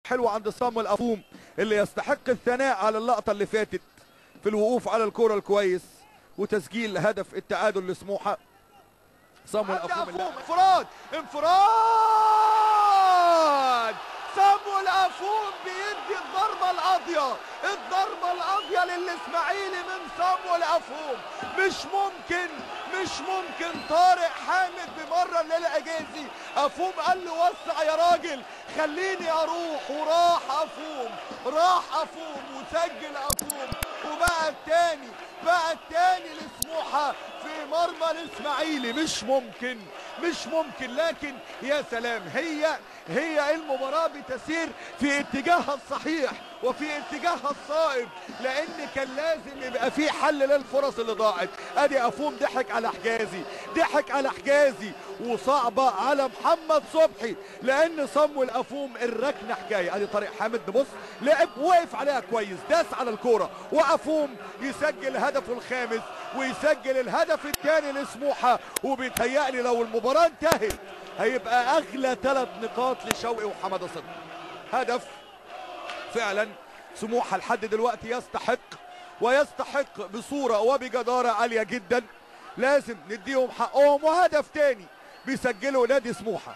حلوة عند صامويل أفوم اللي يستحق الثناء على اللقطة اللي فاتت في الوقوف على الكرة الكويس وتسجيل هدف التعادل لسموحة. صامويل أفوم انفراد صامويل أفوم بيدي الضربة القاضية للإسماعيلي من صامويل أفوم. مش ممكن طارق حامد بمرة للأجازي. أفوم قال له وسع يا راجل خليني أروح، وراح أفوم وسجل أفوم، وبقى التاني لسموحة في مرمى الإسماعيلي. مش ممكن لكن يا سلام، هي المباراة بتسير في اتجاهها الصحيح وفي اتجاهها الصائب، لان كان لازم يبقى في حل للفرص اللي ضاعت. ادي افوم ضحك على حجازي وصعبة على محمد صبحي، لان صامويل افوم الركنة حكاية. ادي طارق حامد نبص لعب وقف عليها كويس، داس على الكورة، وافوم يسجل هدفه الخامس ويسجل الهدف الثاني لسموحة. وبيتهيألي لو المباراة انتهت هيبقى اغلى 3 نقاط لشوقي وحمادة صدقي. هدف فعلا سموحة لحد دلوقتي يستحق بصورة وبجدارة عالية جدا. لازم نديهم حقهم، وهدف تاني بيسجله نادي سموحة.